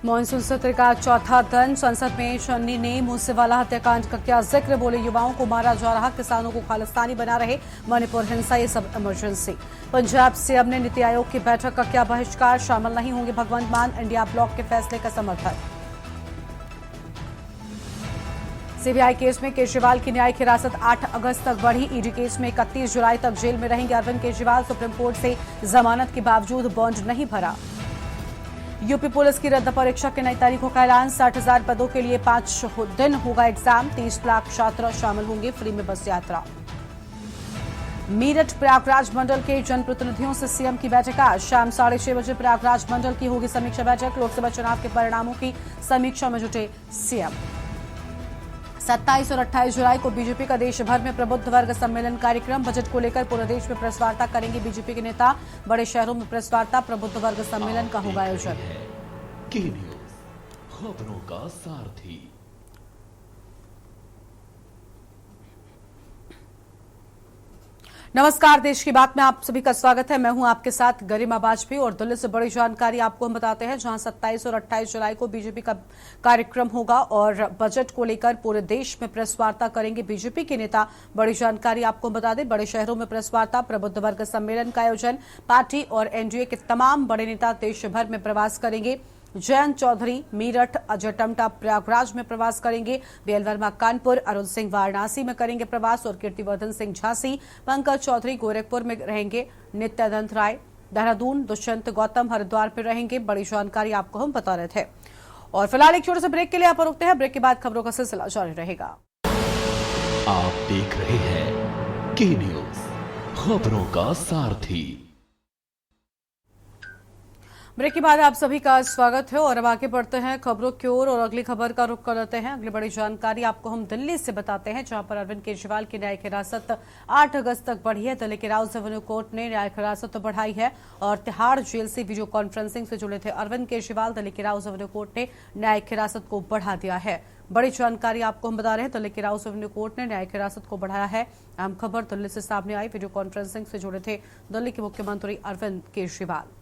Monsoon सत्र का चौथा दिन संसद में चन्नी ने मूसेवाला हत्याकांड का किया जिक्र। बोले, युवाओं को मारा जा रहा, किसानों को खालिस्तानी बना रहे, मणिपुर हिंसा, ये सब इमरजेंसी। पंजाब सीएम ने नीति आयोग की बैठक का किया बहिष्कार, शामिल नहीं होंगे भगवंत मान। इंडिया ब्लॉक के फैसले का समर्थन। सीबीआई केस में केजरीवाल की न्यायिक हिरासत 8 अगस्त तक बढ़ी। ईडी केस में 31 जुलाई तक जेल में रहेंगे अरविंद केजरीवाल। सुप्रीम कोर्ट से जमानत के बावजूद बॉन्ड नहीं भरा। यूपी पुलिस की रद्द परीक्षा की नई तारीखों का ऐलान। 60,000 पदों के लिए 5 दिन होगा एग्जाम। 30 लाख छात्र शामिल होंगे, फ्री में बस यात्रा। मेरठ प्रयागराज मंडल के जनप्रतिनिधियों से सीएम की बैठक आज शाम 6:30 बजे प्रयागराज मंडल की होगी समीक्षा बैठक। लोकसभा चुनाव के परिणामों की समीक्षा में जुटे सीएम। 27 और 28 जुलाई को बीजेपी का देश भर में प्रबुद्ध वर्ग सम्मेलन कार्यक्रम। बजट को लेकर पूरे देश में प्रेस वार्ता करेंगे बीजेपी के नेता। बड़े शहरों में प्रेस वार्ता, प्रबुद्ध वर्ग सम्मेलन का होगा आयोजन। की न्यूज़, खबरों का सारथी। नमस्कार, देश की बात में आप सभी का स्वागत है। मैं हूं आपके साथ गरिमा वाजपेयी और दिल्ली से बड़ी जानकारी आपको हम बताते हैं, जहां 27 और 28 जुलाई को बीजेपी का कार्यक्रम होगा और बजट को लेकर पूरे देश में प्रेस वार्ता करेंगे बीजेपी के नेता। बड़ी जानकारी आपको हम बता दें, बड़े शहरों में प्रेस वार्ता, प्रबुद्ध वर्ग सम्मेलन का आयोजन। पार्टी और एनडीए के तमाम बड़े नेता देश भर में प्रवास करेंगे। जयंत चौधरी मेरठ, अजय टमटा प्रयागराज में प्रवास करेंगे। बीएल वर्मा कानपुर, अरुण सिंह वाराणसी में करेंगे प्रवास और कीर्तिवर्धन सिंह झांसी, पंकज चौधरी गोरखपुर में रहेंगे। नित्यानंद राय देहरादून, दुष्यंत गौतम हरिद्वार पर रहेंगे। बड़ी जानकारी आपको हम बता रहे थे। और फिलहाल एक छोटे से ब्रेक के लिए आप रुकते हैं। ब्रेक के बाद खबरों का सिलसिला जारी रहेगा। आप देख रहे हैं की न्यूज़, खबरों का सारथी। ब्रेक के बाद आप सभी का स्वागत है और अब आगे बढ़ते हैं खबरों की ओर और अगली खबर का रुख कर लेते हैं। अगली बड़ी जानकारी आपको हम दिल्ली से बताते हैं, जहां पर अरविंद केजरीवाल की न्यायिक हिरासत 8 अगस्त तक बढ़ी है। दिल्ली के राउज एवेन्यू कोर्ट ने न्यायिक हिरासत बढ़ाई है और तिहाड़ जेल से वीडियो कॉन्फ्रेंसिंग से जुड़े थे अरविंद केजरीवाल। दिल्ली के राउज एवेन्यू कोर्ट ने न्यायिक हिरासत को बढ़ा दिया है। बड़ी जानकारी आपको हम बता रहे हैं, दिल्ली के राउज एवेन्यू कोर्ट ने न्यायिक हिरासत को बढ़ाया है। अहम खबर दिल्ली से सामने आई। वीडियो कॉन्फ्रेंसिंग से जुड़े थे दिल्ली के मुख्यमंत्री अरविंद केजरीवाल।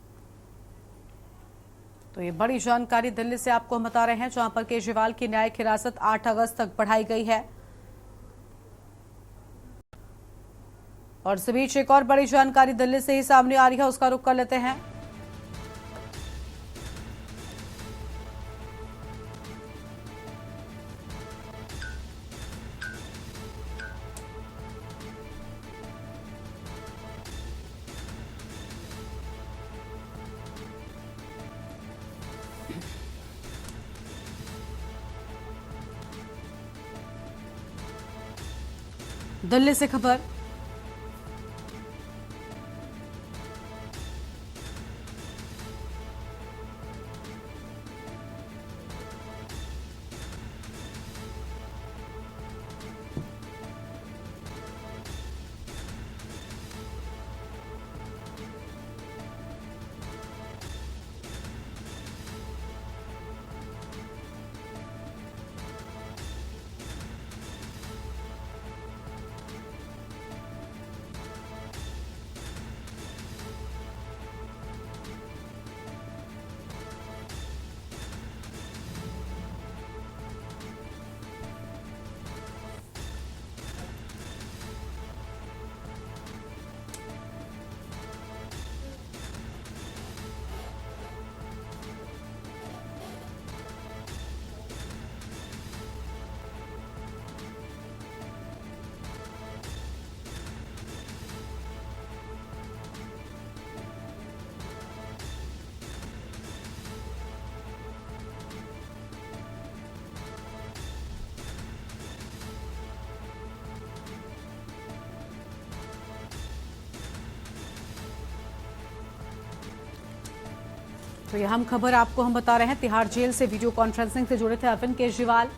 तो ये बड़ी जानकारी दिल्ली से आपको हम बता रहे हैं, जहां पर केजरीवाल की न्यायिक हिरासत 8 अगस्त तक बढ़ाई गई है। और इस बीच एक और बड़ी जानकारी दिल्ली से ही सामने आ रही है, उसका रुख कर लेते हैं। दिल्ली से खबर। तो यह हम खबर आपको हम बता रहे हैं, तिहाड़ जेल से वीडियो कॉन्फ्रेंसिंग से जुड़े थे अरविंद केजरीवाल।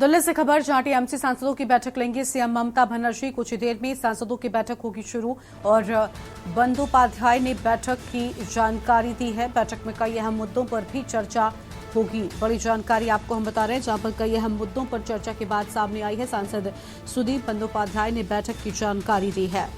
दिल्ली से खबर, जहां टीएमसी सांसदों की बैठक लेंगे सीएम ममता बनर्जी। कुछ ही देर में सांसदों की बैठक होगी शुरू और बंदोपाध्याय ने बैठक की जानकारी दी है। बैठक में कई अहम मुद्दों पर भी चर्चा होगी। बड़ी जानकारी आपको हम बता रहे हैं, जहां पर कई अहम मुद्दों पर चर्चा के बाद सामने आई है। सांसद सुदीप बंदोपाध्याय ने बैठक की जानकारी दी है।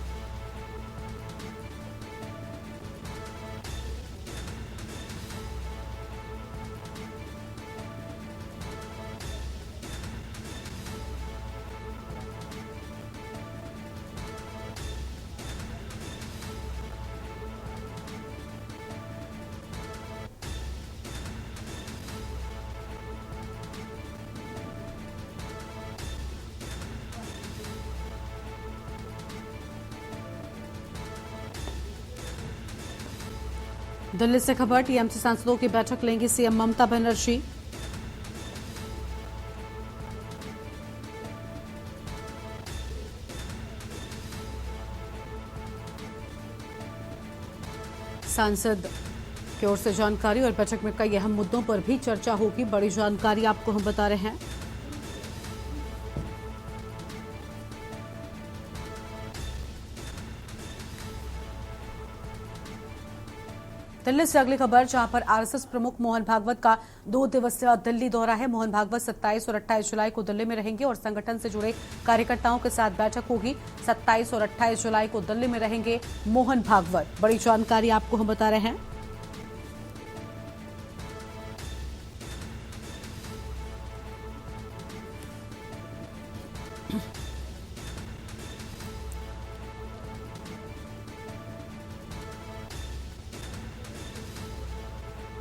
दिल्ली से खबर, टीएमसी सांसदों की बैठक लेंगी सीएम ममता बनर्जी। सांसद की ओर से जानकारी और बैठक में कई अहम मुद्दों पर भी चर्चा होगी। बड़ी जानकारी आपको हम बता रहे हैं। दिल्ली से अगली खबर, जहां पर आरएसएस प्रमुख मोहन भागवत का 2 दिवसीय दिल्ली दौरा है। मोहन भागवत 27 और 28 जुलाई को दिल्ली में रहेंगे और संगठन से जुड़े कार्यकर्ताओं के साथ बैठक होगी। 27 और 28 जुलाई को दिल्ली में रहेंगे मोहन भागवत। बड़ी जानकारी आपको हम बता रहे हैं।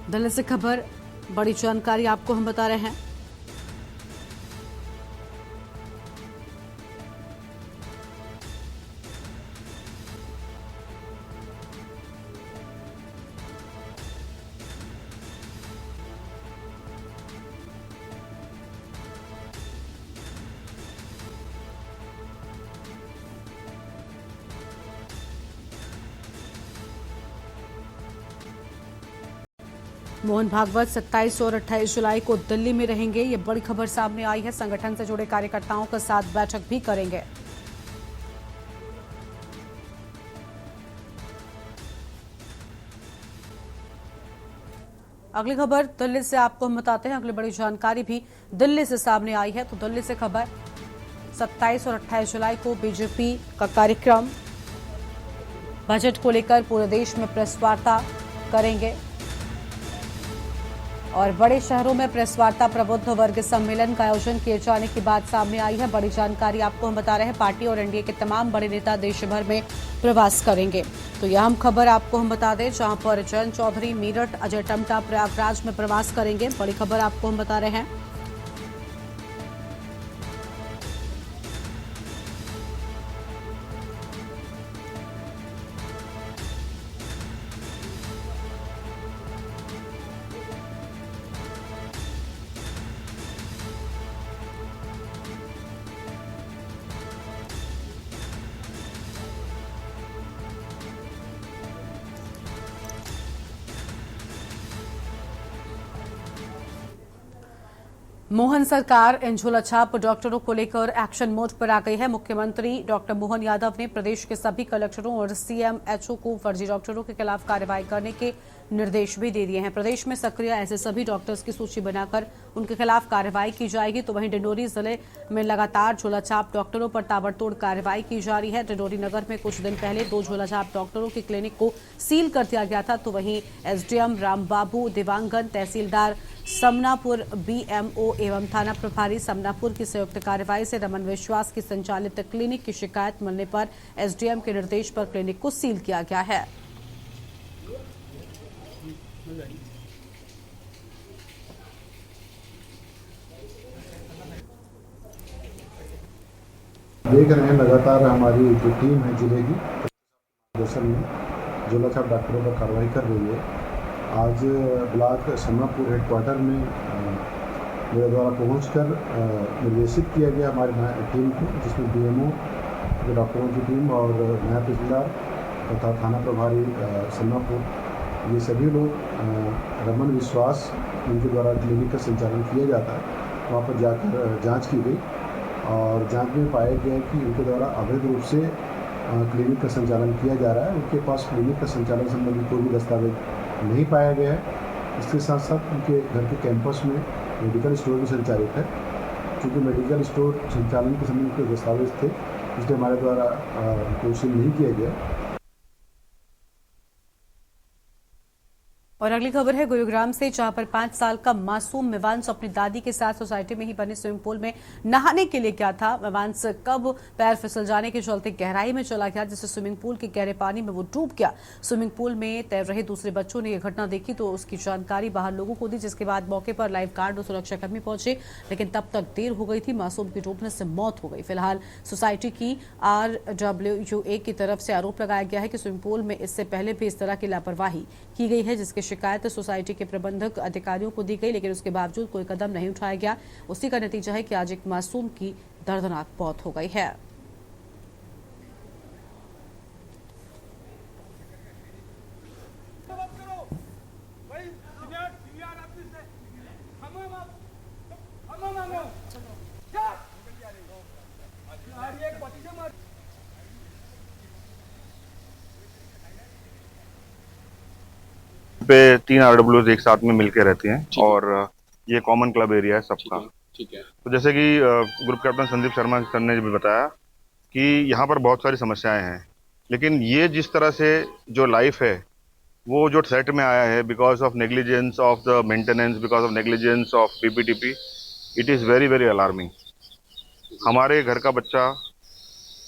दिल्ली से खबर, बड़ी जानकारी आपको हम बता रहे हैं। मोहन भागवत 27 और 28 जुलाई को दिल्ली में रहेंगे। ये बड़ी खबर सामने आई है। संगठन से जुड़े कार्यकर्ताओं के साथ बैठक भी करेंगे। अगली खबर दिल्ली से आपको हम बताते हैं। अगली बड़ी जानकारी भी दिल्ली से सामने आई है। तो दिल्ली से खबर, 27 और 28 जुलाई को बीजेपी का कार्यक्रम, बजट को लेकर पूरे देश में प्रेस वार्ता करेंगे और बड़े शहरों में प्रेस वार्ता, प्रबुद्ध वर्ग सम्मेलन का आयोजन किए जाने की बात सामने आई है। बड़ी जानकारी आपको हम बता रहे हैं। पार्टी और एनडीए के तमाम बड़े नेता देश भर में प्रवास करेंगे। तो यह अहम खबर आपको हम बता दें, जहां पर जयंत चौधरी मेरठ, अजय टम्टा प्रयागराज में प्रवास करेंगे। बड़ी खबर आपको हम बता रहे हैं। मोहन सरकार इन झोलाछाप डॉक्टरों को लेकर एक्शन मोड पर आ गई है। मुख्यमंत्री डॉक्टर मोहन यादव ने प्रदेश के सभी कलेक्टरों और सीएमएचओ को फर्जी डॉक्टरों के खिलाफ कार्रवाई करने के निर्देश भी दे दिए हैं। प्रदेश में सक्रिय ऐसे सभी डॉक्टर्स की सूची बनाकर उनके खिलाफ कार्रवाई की जाएगी। तो वहीं डिंडोरी जिले में लगातार झोलाछाप डॉक्टरों पर ताबड़तोड़ कार्रवाई की जा रही है। डिंडोरी नगर में कुछ दिन पहले 2 झोलाछाप डॉक्टरों की क्लिनिक को सील कर दिया गया था। तो वहीं एसडीएम रामबाबू दिवांगन, तहसीलदार समनापुर, बीएमओ एवं थाना प्रभारी समनापुर की संयुक्त कार्रवाई से रमन विश्वास की संचालित क्लिनिक की शिकायत मिलने पर एसडीएम के निर्देश पर क्लिनिक को सील किया गया है। देख रहे हैं लगातार हमारी जो टीम है जिले की दरअसल में झोलाछाप डॉक्टरों पर कार्रवाई कर रही है। आज ब्लॉक समनापुर हेडक्वार्टर में मेरे द्वारा पहुंचकर निर्देशित किया गया हमारी टीम को, जिसमें बीएमओ के डॉक्टरों की टीम और नया तहसीलदार तथा थाना प्रभारी समनापुर, ये सभी लोग रमन विश्वास उनके द्वारा क्लिनिक का संचालन किया जाता है। वहाँ पर जाकर जांच की गई और जांच में पाया गया कि उनके द्वारा अवैध रूप से क्लिनिक का संचालन किया जा रहा है। उनके पास क्लिनिक का संचालन संबंधी कोई भी दस्तावेज नहीं पाया गया है। इसके साथ साथ उनके घर के कैंपस में मेडिकल स्टोर भी संचालित है। क्योंकि मेडिकल स्टोर संचालन के संबंध के दस्तावेज थे, इसलिए हमारे द्वारा उनको सील नहीं किया गया। और अगली खबर है गुरुग्राम से, जहां पर 5 साल का मासूम मेवांश अपनी दादी के साथ सोसाइटी में ही बने स्विमिंग पूल में नहाने के लिए गया था। मेवांश कब पैर फिसल जाने के चलते गहराई में चला गया, जिससे स्विमिंग पूल के गहरे पानी में वो डूब गया। स्विमिंग पूल में तैर रहे दूसरे बच्चों ने यह घटना देखी तो उसकी जानकारी बाहर लोगों को दी, जिसके बाद मौके पर लाइफ गार्ड और सुरक्षाकर्मी पहुंचे, लेकिन तब तक देर हो गई थी। मासूम की डूबने से मौत हो गई। फिलहाल सोसाइटी की RWUA की तरफ से आरोप लगाया गया है कि स्विमिंग पूल में इससे पहले भी इस तरह की लापरवाही की गई है, जिसकी शिकायत सोसाइटी के प्रबंधक अधिकारियों को दी गई, लेकिन उसके बावजूद कोई कदम नहीं उठाया गया। उसी का नतीजा है कि आज एक मासूम की दर्दनाक मौत हो गई है। पे 3 RWs एक साथ में मिलके रहती हैं और ये कॉमन क्लब एरिया है सबका। ठीक है। तो जैसे कि group captain Sandeep Sharma sir ने भी बताया कि यहाँ पर बहुत सारी समस्याएं हैं, लेकिन ये जिस तरह से जो लाइफ है वो जो थ्रेट में आया है because of negligence of the maintenance, because of negligence of PPTP, it is very very alarming. हमारे घर का बच्चा,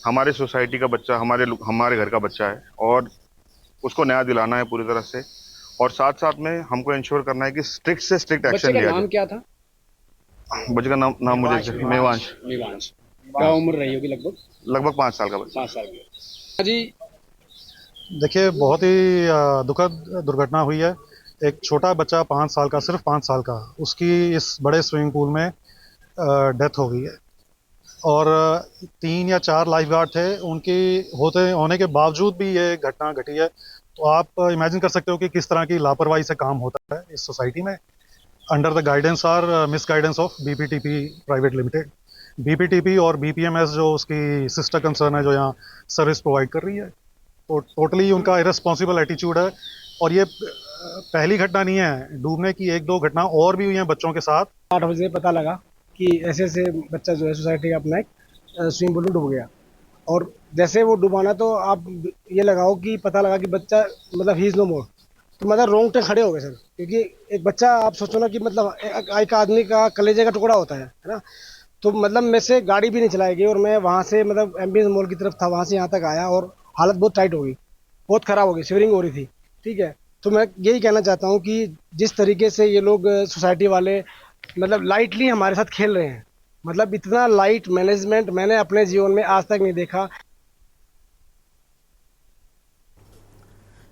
हमारे सोसाइटी का बच्चा, हमारे घर का बच्चा है और उसको न्याय दिलाना है पूरी तरह से, और साथ साथ में हमको इंश्योर करना है कि स्ट्रिक्ट से स्ट्रिक्ट एक्शन लिया जाए। बच्चे का नाम क्या था? बच्चे का नाम मुझे मेवांश। क्या उम्र रही होगी? लगभग 5 साल का बच्चा। 5 साल की। जी देखिए, बहुत ही दुखद दुर्घटना हुई है। एक छोटा बच्चा 5 साल का, सिर्फ 5 साल का, उसकी इस बड़े स्विमिंग पूल में डेथ हो गई है और 3 या 4 लाइफ गार्ड थे, उनकी होने के बावजूद भी ये घटना घटी है। तो आप इमेजिन कर सकते हो कि किस तरह की लापरवाही से काम होता है इस सोसाइटी में। अंडर द गाइडेंस और miss guidance of BPTP private limited. BPTP और BPMS जो उसकी सिस्टर कंसर्न है, जो यहाँ सर्विस प्रोवाइड कर रही है, तो टोटली उनका इरेस्पॉन्सिबल एटीट्यूड है। और ये पहली घटना नहीं है, डूबने की 1-2 घटना और भी हुई हैं बच्चों के साथ। 8 बजे पता लगा कि ऐसे ऐसे बच्चा जो है सोसाइटी का अपना एक स्विमिंग पूल में डूब गया, और जैसे वो डूबाना तो आप ये लगाओ कि पता लगा कि बच्चा मतलब ही इज नो मोर, तो मतलब रोंगटे खड़े हो गए सर। क्योंकि एक बच्चा, आप सोचो ना कि मतलब एक आदमी का कलेजे का टुकड़ा होता है ना। तो मतलब मैं से गाड़ी भी नहीं चलाई गई और मैं वहाँ से मतलब एम्बियंस मॉल की तरफ था, वहाँ से यहाँ तक आया और हालत बहुत टाइट हो गई, बहुत ख़राब हो गई, शिवरिंग हो रही थी। ठीक है, तो मैं यही कहना चाहता हूँ कि जिस तरीके से ये लोग सोसाइटी वाले मतलब लाइटली हमारे साथ खेल रहे हैं, मतलब इतना लाइट मैनेजमेंट मैंने अपने जीवन में आज तक नहीं देखा।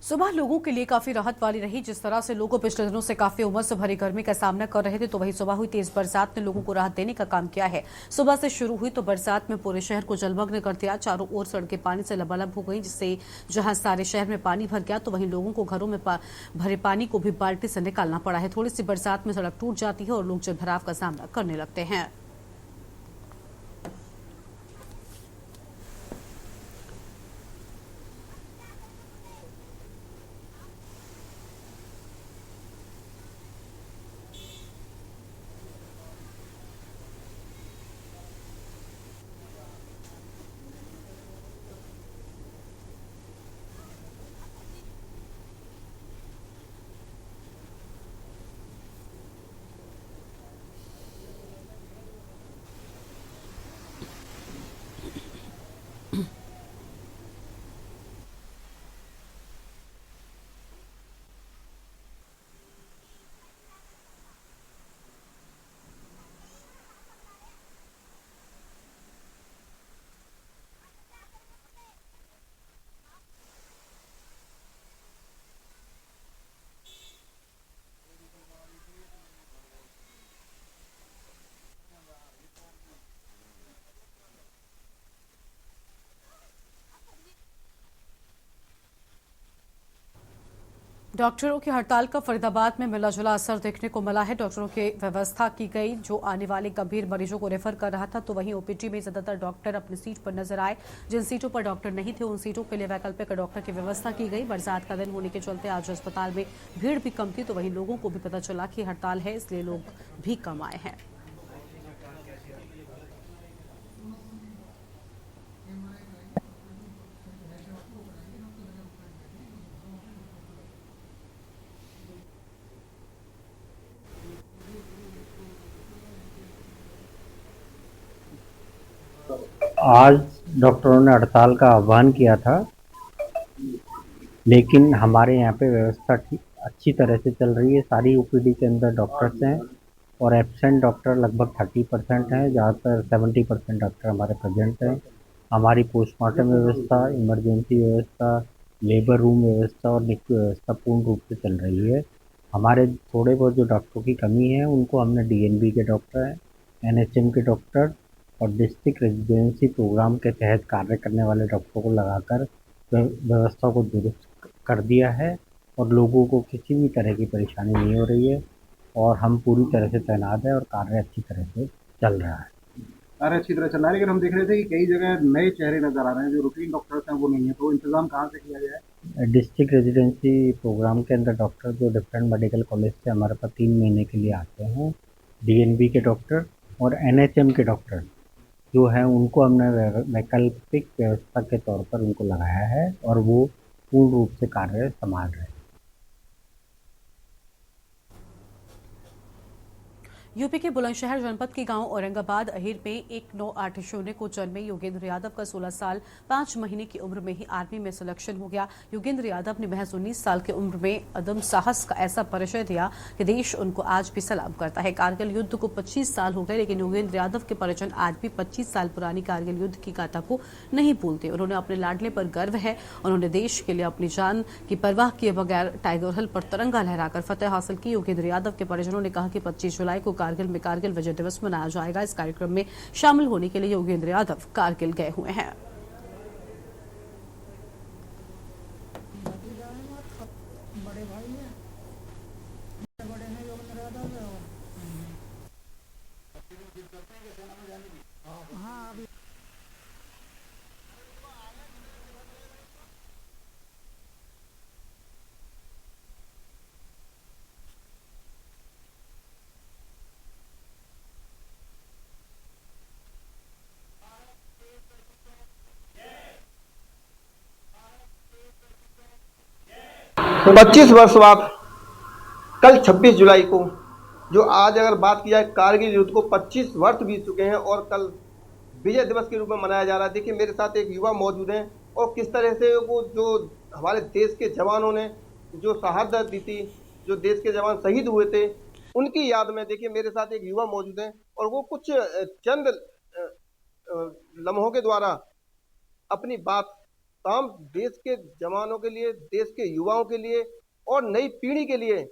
सुबह लोगों के लिए काफी राहत वाली रही। जिस तरह से लोगों पिछले दिनों से काफी उमस से भरी गर्मी का सामना कर रहे थे, तो वही सुबह हुई तेज बरसात ने लोगों को राहत देने का काम किया है। सुबह से शुरू हुई तो बरसात में पूरे शहर को जलमग्न कर दिया। चारों ओर सड़कें पानी से लबालब हो गई, जिससे जहां सारे शहर में पानी भर गया, तो वहीं लोगों को घरों में भरे पानी को भी बाल्टी से निकालना पड़ा है। थोड़ी सी बरसात में सड़क टूट जाती है और लोग जलभराव का सामना करने लगते हैं। डॉक्टरों की हड़ताल का फरीदाबाद में मिला जुला असर देखने को मिला है। डॉक्टरों की व्यवस्था की गई, जो आने वाले गंभीर मरीजों को रेफर कर रहा था, तो वहीं ओपीडी में ज्यादातर डॉक्टर अपनी सीट पर नजर आए। जिन सीटों पर डॉक्टर नहीं थे, उन सीटों के लिए वैकल्पिक डॉक्टर की व्यवस्था की गई। बरसात का दिन होने के चलते आज अस्पताल में भीड़ भी कम थी, तो वहीं लोगों को भी पता चला कि हड़ताल है, इसलिए लोग भी कम आए हैं। आज डॉक्टरों ने हड़ताल का आह्वान किया था, लेकिन हमारे यहाँ पे व्यवस्था अच्छी तरह से चल रही है। सारी ओपीडी के अंदर डॉक्टर्स हैं और एब्सेंट डॉक्टर लगभग 30% हैं, ज़्यादातर 70% डॉक्टर हमारे प्रेजेंट हैं। हमारी पोस्टमार्टम व्यवस्था, इमरजेंसी व्यवस्था, लेबर रूम व्यवस्था और निक्यू व्यवस्था पूर्ण रूप से चल रही है। हमारे थोड़े बहुत जो डॉक्टरों की कमी है, उनको हमने डीएनबी के डॉक्टर हैं, एनएचएम के डॉक्टर और डिस्ट्रिक्ट रेजिडेंसी प्रोग्राम के तहत कार्य करने वाले डॉक्टरों को लगाकर व्यवस्था को दुरुस्त कर दिया है और लोगों को किसी भी तरह की परेशानी नहीं हो रही है और हम पूरी तरह से तैनात है और कार्य अच्छी तरह से चल रहा है। कार्य अच्छी तरह चल रहा है, लेकिन हम देख रहे थे कि कई जगह नए चेहरे नजर आ रहे हैं, जो रूटीन डॉक्टर्स हैं वो नहीं है, तो इंतजाम कहाँ से किया गया है? डिस्ट्रिक्ट रेजिडेंसी प्रोग्राम के अंदर डॉक्टर जो डिफरेंट मेडिकल कॉलेज से हमारे पास 3 महीने के लिए आते हैं, डीएनबी के डॉक्टर और एनएचएम के डॉक्टर जो हैं, उनको हमने वैकल्पिक व्यवस्था के तौर पर उनको लगाया है और वो पूर्ण रूप से कार्य संभाल रहे हैं। यूपी के बुलंदशहर जनपद के गांव औरंगाबाद अहीर में 1980 को जन्मे योगेंद्र यादव का 16 साल 5 महीने की उम्र में ही आर्मी में सिलेक्शन हो गया। योगेंद्र यादव ने महज 19 साल की उम्र में अदम साहस का ऐसा परिचय दिया कि देश उनको आज भी सलाम करता है। कारगिल युद्ध को 25 साल हो गए, लेकिन योगेंद्र यादव के परिजन आज भी 25 साल पुरानी कारगिल युद्ध की गाथा को नहीं भूलते। उन्होंने अपने लाडले पर गर्व है। उन्होंने देश के लिए अपनी जान की परवाह किए बगैर टाइगर हिल पर तिरंगा लहराकर फतेह हासिल की। योगेंद्र यादव के परिजनों ने कहा कि 25 जुलाई को कारगिल में कारगिल विजय दिवस मनाया जाएगा। इस कार्यक्रम में शामिल होने के लिए योगेंद्र यादव कारगिल गए हुए हैं। तो 25 वर्ष बाद कल 26 जुलाई को, जो आज अगर बात की जाए कारगिल युद्ध को 25 वर्ष बीत चुके हैं और कल विजय दिवस के रूप में मनाया जा रहा है। देखिए मेरे साथ एक युवा मौजूद हैं और किस तरह से वो जो हमारे देश के जवानों ने जो शहादत दी थी, जो देश के जवान शहीद हुए थे, उनकी याद में देखिए मेरे साथ एक युवा मौजूद हैं और वो कुछ चंद लम्हों के द्वारा अपनी बात तमाम देश के जवानों के लिए, देश के युवाओं के लिए और नई पीढ़ी के लिए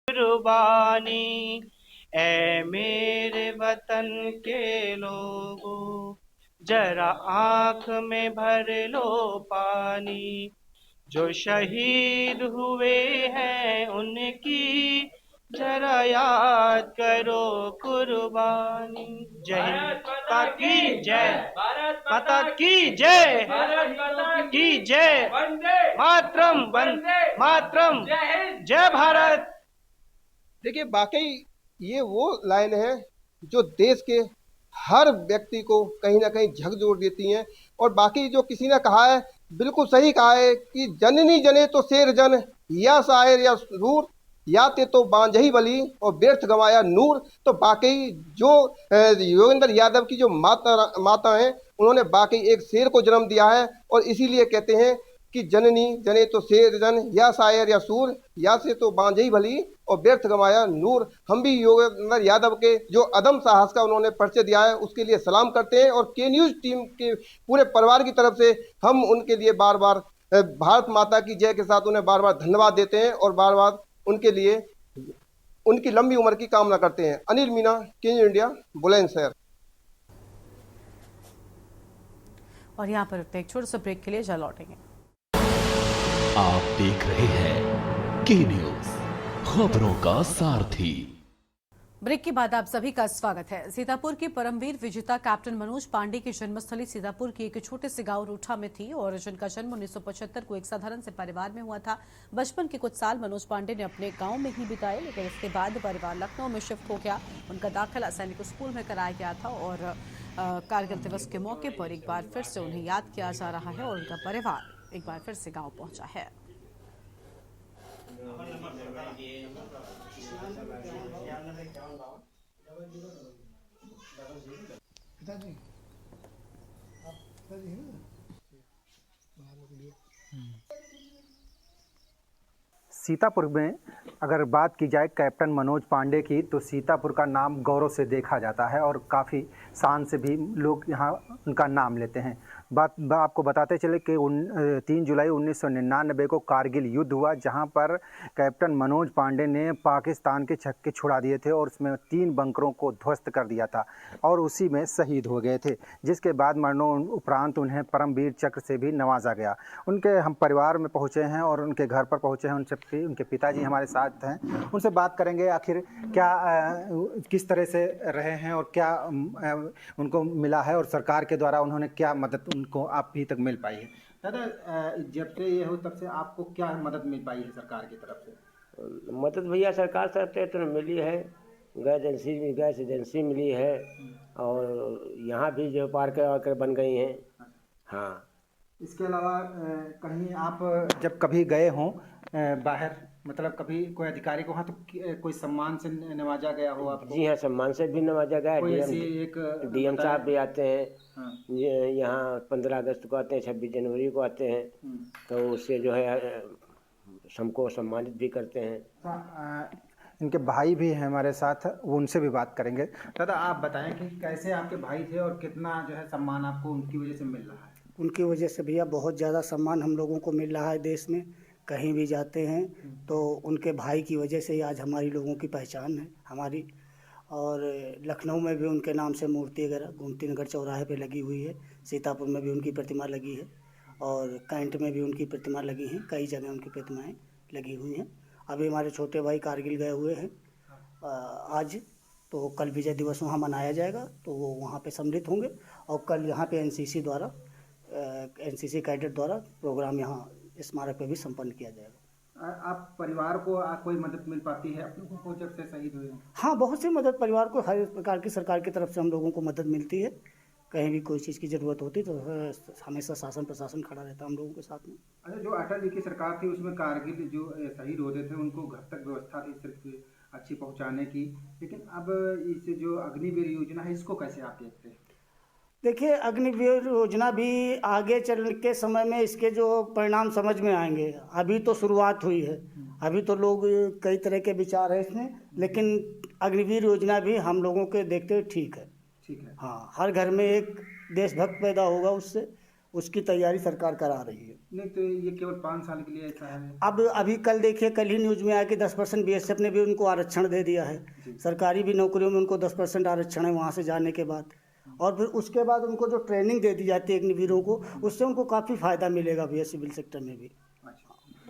कुर्बानी, ऐ मेरे वतन के लोगों, जरा आँख में भर लो पानी। जो शहीद हुए हैं उनकी जरा याद करो कुर्बानी। जय हिंद माता की जय, भारत माता की जय, भारत माता की जय, वंदे मातरम, वंदे मातरम, जय भारत। देखिए वाकई ये वो लाइन है जो देश के हर व्यक्ति को कहीं ना कहीं झकझोर देती हैं। और बाकी जो किसी ने कहा है बिल्कुल सही कहा है कि जननी जने तो शेर जन, या शायर या सूर, या ते तो बांझही बली और व्यर्थ गंवाया नूर। तो वाकई जो योगेंद्र यादव की जो माता हैं उन्होंने वाकई एक शेर को जन्म दिया है। और इसीलिए कहते हैं कि जननी जने तो शेर जन, या शायर या सूर, या से तो बांझही भली और व्यर्थ गंवाया नूर। हम भी योगेंद्र यादव के जो अदम साहस का उन्होंने परिचय दिया है उसके लिए सलाम करते हैं। और के न्यूज़ टीम के पूरे परिवार की तरफ से हम उनके लिए बार बार भारत माता की जय के साथ उन्हें बार बार धन्यवाद देते हैं और बार बार उनके लिए उनकी लंबी उम्र की कामना करते हैं। अनिल मीना, के न्यूज़ इंडिया, बुलंदशहर। और यहाँ पर एक छोटे से ब्रेक के लिए जा लौटेंगे। आप देख रहे हैं के न्यूज़, खबरों का सारथी। ब्रेक के बाद आप सभी का स्वागत है। सीतापुर के परमवीर विजेता कैप्टन मनोज पांडे की जन्मस्थली सीतापुर के एक छोटे से गांव रूठा में थी और जिनका जन्म 1975 को एक साधारण से परिवार में हुआ था। बचपन के कुछ साल मनोज पांडे ने अपने गांव में ही बिताए, लेकिन इसके बाद परिवार लखनऊ में शिफ्ट हो गया। उनका दाखिला सैनिक स्कूल में कराया गया था और कारगिल दिवस के मौके पर एक बार फिर से उन्हें याद किया जा रहा है और उनका परिवार एक बार फिर से गाँव पहुंचा है। सीतापुर में अगर बात की जाए कैप्टन मनोज पांडे की तो सीतापुर का नाम गौरव से देखा जाता है और काफ़ी शान से भी लोग यहाँ उनका नाम लेते हैं। आपको बताते चले कि 3 जुलाई 1999 को कारगिल युद्ध हुआ, जहाँ पर कैप्टन मनोज पांडे ने पाकिस्तान के छक्के छुड़ा दिए थे और उसमें 3 बंकरों को ध्वस्त कर दिया था और उसी में शहीद हो गए थे, जिसके बाद मरणोपरांत उन्हें परमवीर चक्र से भी नवाजा गया। उनके हम परिवार में पहुँचे हैं और उनके घर पर पहुँचे हैं। उनके पिताजी हमारे साथ हैं, उनसे बात करेंगे आखिर क्या किस तरह से रहे हैं और क्या उनको मिला है और सरकार के द्वारा उन्होंने क्या मदद उनको आप भी तक मिल पाई है। दादा, जब से ये हो तब से आपको क्या मदद मिल पाई है सरकार की तरफ से? मदद भैया सरकार से तो मिली है, गैस एजेंसी मिली है और यहाँ भी जो पार्क वार्क बन गई हैं। हाँ, इसके अलावा कहीं आप जब कभी गए हों बाहर, मतलब कभी कोई अधिकारी को, हाँ, तो कोई सम्मान से नवाजा गया हो आपको? जी हाँ, सम्मान से भी नवाजा गया है। डीएम साहब भी आते हैं। हाँ। यहाँ 15 अगस्त को आते हैं, 26 जनवरी को आते हैं, तो उससे जो है सबको सम्मानित भी करते हैं। इनके भाई भी हैं हमारे साथ, वो उनसे भी बात करेंगे। दादा, आप बताएं कि कैसे आपके भाई थे और कितना जो है सम्मान आपको उनकी वजह से मिल रहा है? उनकी वजह से भैया बहुत ज़्यादा सम्मान हम लोगों को मिल रहा है। देश में कहीं भी जाते हैं तो उनके भाई की वजह से ही आज हमारी लोगों की पहचान है हमारी। और लखनऊ में भी उनके नाम से मूर्ति वगैरह गोमती नगर चौराहे पे लगी हुई है, सीतापुर में भी उनकी प्रतिमा लगी है और कैंट में भी उनकी प्रतिमा लगी हैं, कई जगह उनकी प्रतिमाएं लगी हुई हैं। अभी हमारे छोटे भाई कारगिल गए हुए हैं आज, तो कल विजय दिवस वहाँ मनाया जाएगा, तो वो वहाँ पे सम्मिलित होंगे और कल यहाँ पे एनसीसी द्वारा एनसीसी कैडेट द्वारा प्रोग्राम यहाँ स्मारक पे भी संपन्न किया जाएगा। आप परिवार को कोई मदद मिल पाती है आप लोगों को जब से शहीद हुए? हाँ, बहुत सी मदद परिवार को हर प्रकार की सरकार की तरफ से हम लोगों को मदद मिलती है। कहीं भी कोई चीज़ की ज़रूरत होती तो हमेशा शासन प्रशासन खड़ा रहता हम लोगों के साथ में। अच्छा, जो अटल जी की सरकार थी उसमें कारगिल जो शहीद होते थे उनको घर तक व्यवस्था थी सिर्फ अच्छी पहुँचाने की, लेकिन अब इस जो अग्निवीर योजना है इसको कैसे आप देखते हैं? देखिए, अग्निवीर योजना भी आगे चल के समय में इसके जो परिणाम समझ में आएंगे। अभी तो शुरुआत हुई है, अभी तो लोग कई तरह के विचार है इसमें, लेकिन अग्निवीर योजना भी हम लोगों के देखते हुए ठीक है। हाँ, हर घर में एक देशभक्त पैदा होगा उससे, उसकी तैयारी सरकार करा रही है। नहीं तो ये केवल 5 साल के लिए ऐसा है? अब अभी कल देखिए, कल ही न्यूज़ में आया कि 10% बीएसएफ ने भी उनको आरक्षण दे दिया है। सरकारी भी नौकरियों में उनको 10% आरक्षण है वहाँ से जाने के बाद। और फिर उसके बाद उनको जो ट्रेनिंग दे दी जाती है अग्निवीरों को, उससे उनको काफ़ी फ़ायदा मिलेगा भैया सिविल सेक्टर में भी।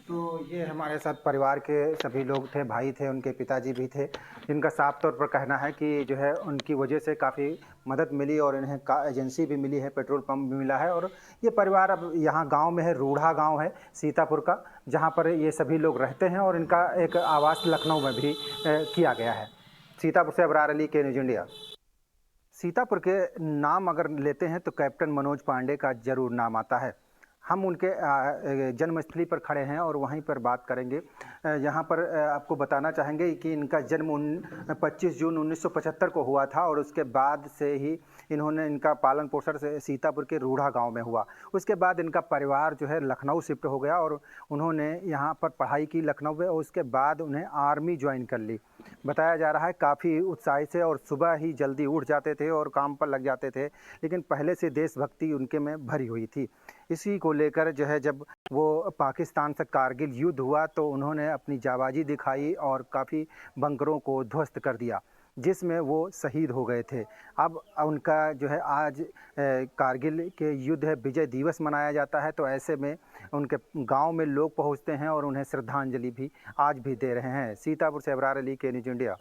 तो ये हमारे साथ परिवार के सभी लोग थे, भाई थे, उनके पिताजी भी थे, जिनका साफ तौर पर कहना है कि जो है उनकी वजह से काफ़ी मदद मिली और इन्हें एजेंसी भी मिली है, पेट्रोल पंप भी मिला है। और ये परिवार अब यहाँ गांव में है, रूढ़ा गांव है सीतापुर का, जहाँ पर ये सभी लोग रहते हैं और इनका एक आवास लखनऊ में भी किया गया है। सीतापुर से अबरार अली, के न्यूज़ इंडिया। सीतापुर के नाम अगर लेते हैं तो कैप्टन मनोज पांडे का जरूर नाम आता है। हम उनके जन्मस्थली पर खड़े हैं और वहीं पर बात करेंगे। यहाँ पर आपको बताना चाहेंगे कि इनका जन्म 25 जून 1975 को हुआ था और उसके बाद से ही इनका पालन पोषण से सीतापुर के रूढ़ा गांव में हुआ। उसके बाद इनका परिवार जो है लखनऊ शिफ्ट हो गया और उन्होंने यहाँ पर पढ़ाई की लखनऊ में, और उसके बाद उन्हें आर्मी ज्वाइन कर ली। बताया जा रहा है काफ़ी उत्साही से और सुबह ही जल्दी उठ जाते थे और काम पर लग जाते थे, लेकिन पहले से देशभक्ति उनके में भरी हुई थी। इसी को लेकर जो है जब वो पाकिस्तान से कारगिल युद्ध हुआ तो उन्होंने अपनी जाबाजी दिखाई और काफ़ी बंकरों को ध्वस्त कर दिया, जिसमें वो शहीद हो गए थे। अब उनका जो है आज कारगिल के युद्ध है, विजय दिवस मनाया जाता है, तो ऐसे में उनके गांव में लोग पहुंचते हैं और उन्हें श्रद्धांजलि भी आज भी दे रहे हैं। सीतापुर से अबरार अली, के न्यूज़ इंडिया।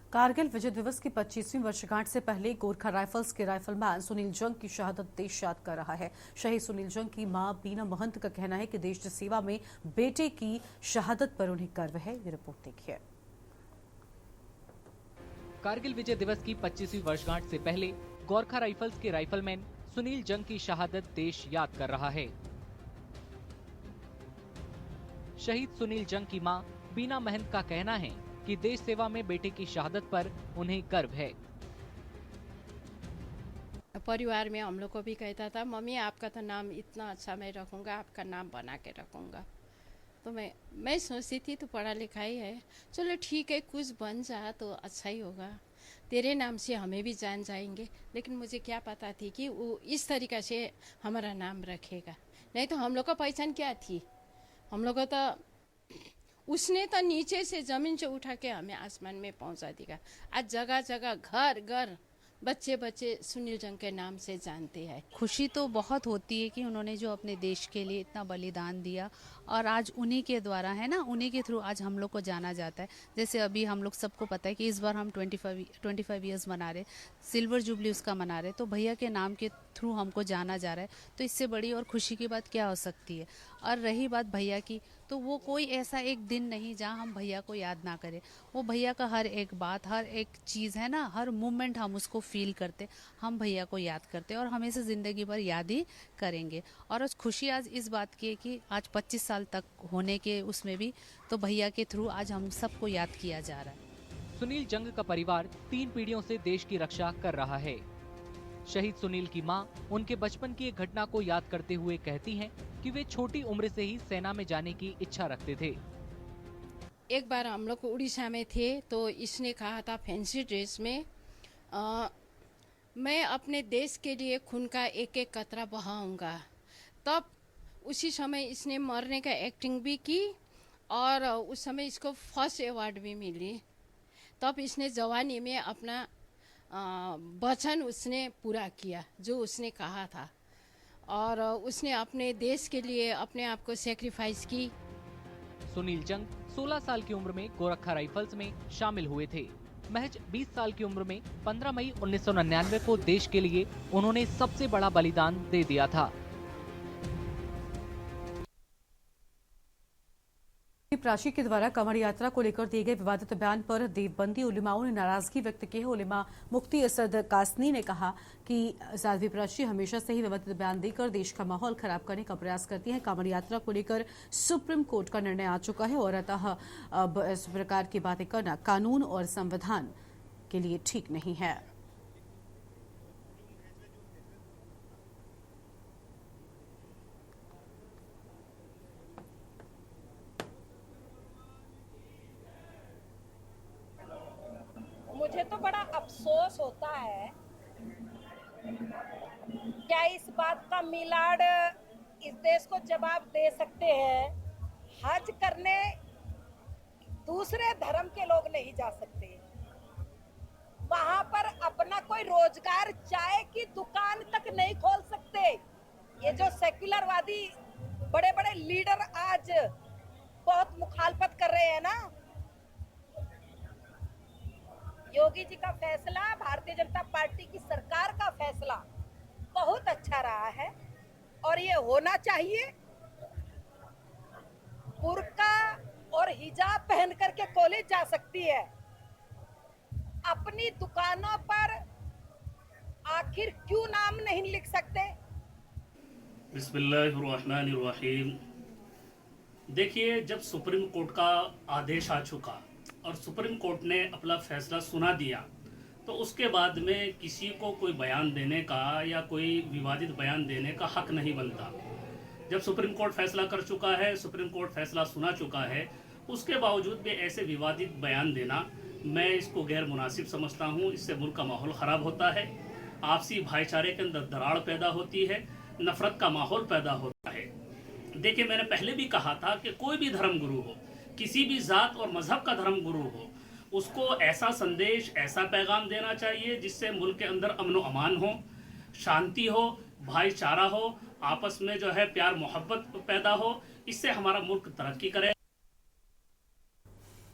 कारगिल विजय दिवस की 25वीं वर्षगांठ से पहले गोरखा राइफल्स के राइफलमैन सुनील जंग की शहादत देश याद कर रहा है। शहीद सुनील जंग की मां बीना महंत का कहना है कि देश की सेवा में बेटे की शहादत पर उन्हें गर्व है। ये रिपोर्ट देखिए। कारगिल विजय दिवस की 25वीं वर्षगांठ से पहले गोरखा राइफल्स के राइफलमैन सुनील जंग की शहादत देश याद कर रहा है। शहीद सुनील जंग की मां बीना महंत का कहना है कि देश सेवा में बेटे की शहादत पर उन्हें गर्व है। परिवार में हम लोग को भी कहता था, मम्मी आपका तो नाम इतना अच्छा मैं रखूंगा, आपका नाम बना के रखूंगा। तो मैं सोचती थी तो पढ़ा लिखा ही है, चलो ठीक है कुछ बन जा तो अच्छा ही होगा, तेरे नाम से हमें भी जान जाएंगे। लेकिन मुझे क्या पता थी कि वो इस तरीक़ा से हमारा नाम रखेगा, नहीं तो हम लोग का पहचान क्या थी। हम लोग को तो उसने तो नीचे से ज़मीन से उठा के हमें आसमान में पहुंचा दिया। आज जगह जगह घर घर बच्चे बच्चे सुनील जंग के नाम से जानते हैं। खुशी तो बहुत होती है कि उन्होंने जो अपने देश के लिए इतना बलिदान दिया और आज उन्हीं के द्वारा है ना, उन्हीं के थ्रू आज हम लोग को जाना जाता है। जैसे अभी हम लोग सबको पता है कि इस बार हम 25 ईयर्स मना रहे, सिल्वर जुबली उसका मना रहे, तो भैया के नाम के थ्रू हमको जाना जा रहा है, तो इससे बड़ी और खुशी की बात क्या हो सकती है। और रही बात भैया की, तो वो कोई ऐसा एक दिन नहीं जहाँ हम भैया को याद ना करें। वो भैया का हर एक बात, हर एक चीज़ है ना, हर मोमेंट हम उसको फील करते, हम भैया को याद करते और हमेशा ज़िंदगी भर याद ही करेंगे। और आज खुशी आज इस बात की है कि आज 25 साल तक होने के उसमें भी तो भैया के थ्रू आज हम सबको याद किया जा रहा है। सुनील जंग का परिवार 3 पीढ़ियों से देश की रक्षा कर रहा है। शहीद सुनील की मां उनके बचपन की एक घटना को याद करते हुए कहती हैं कि वे छोटी उम्र से ही सेना में जाने की इच्छा रखते थे। एक बार हम लोग उड़ीसा में थे तो इसने कहा था फैंसी ड्रेस में मैं अपने देश के लिए खून का एक एक कतरा बहाऊंगा। तब उसी समय इसने मरने का एक्टिंग भी की और उस समय इसको फर्स्ट अवार्ड भी मिली। तब इसने जवानी में अपना वचन उसने पूरा किया जो उसने कहा था और उसने अपने देश के लिए अपने आप को सेक्रीफाइस की। सुनील जंग 16 साल की उम्र में गोरखा राइफल्स में शामिल हुए थे। महज 20 साल की उम्र में 15 मई 1999 को देश के लिए उन्होंने सबसे बड़ा बलिदान दे दिया था। प्राची के द्वारा कमर यात्रा को लेकर दिए गए विवादित बयान पर देवबंदी उलेमाओं ने नाराजगी व्यक्त की है। उलेमा मुफ्ती असद कासनी ने कहा कि साध्वी प्राची हमेशा से ही विवादित बयान देकर देश का माहौल खराब करने का प्रयास करती हैं। कमर यात्रा को लेकर सुप्रीम कोर्ट का निर्णय आ चुका है और अतः अब इस प्रकार की बातें करना कानून और संविधान के लिए ठीक नहीं है। मुझे तो बड़ा अफसोस होता है क्या इस बात का मिलाड इस देश को जवाब दे सकते हैं। हज करने दूसरे धर्म के लोग नहीं जा सकते, वहां पर अपना कोई रोजगार, चाय की दुकान तक नहीं खोल सकते। ये जो सेक्युलरवादी बड़े बड़े लीडर आज बहुत मुखालफत कर रहे हैं ना, योगी जी का फैसला, भारतीय जनता पार्टी की सरकार का फैसला बहुत अच्छा रहा है और ये होना चाहिए। बुर्का और हिजाब पहन करके कॉलेज जा सकती है, अपनी दुकानों पर आखिर क्यों नाम नहीं लिख सकते? बिस्मिल्लाहिर्रहमानिर्रहीम। देखिए, जब सुप्रीम कोर्ट का आदेश आ चुका और सुप्रीम कोर्ट ने अपना फैसला सुना दिया, तो उसके बाद में किसी को कोई बयान देने का या कोई विवादित बयान देने का हक नहीं बनता। जब सुप्रीम कोर्ट फैसला कर चुका है, सुप्रीम कोर्ट फैसला सुना चुका है, उसके बावजूद भी ऐसे विवादित बयान देना मैं इसको गैर मुनासिब समझता हूँ। इससे मुल्क का माहौल ख़राब होता है, आपसी भाईचारे के अंदर दरार पैदा होती है, नफरत का माहौल पैदा होता है। देखिए, मैंने पहले भी कहा था कि कोई भी धर्म गुरु हो, किसी भी ज़ात और मज़हब का धर्म गुरु हो, उसको ऐसा संदेश, ऐसा पैगाम देना चाहिए जिससे मुल्क के अंदर अमन व अमान हो, शांति हो, भाईचारा हो, आपस में जो है प्यार मोहब्बत पैदा हो। इससे हमारा मुल्क तरक्की करे।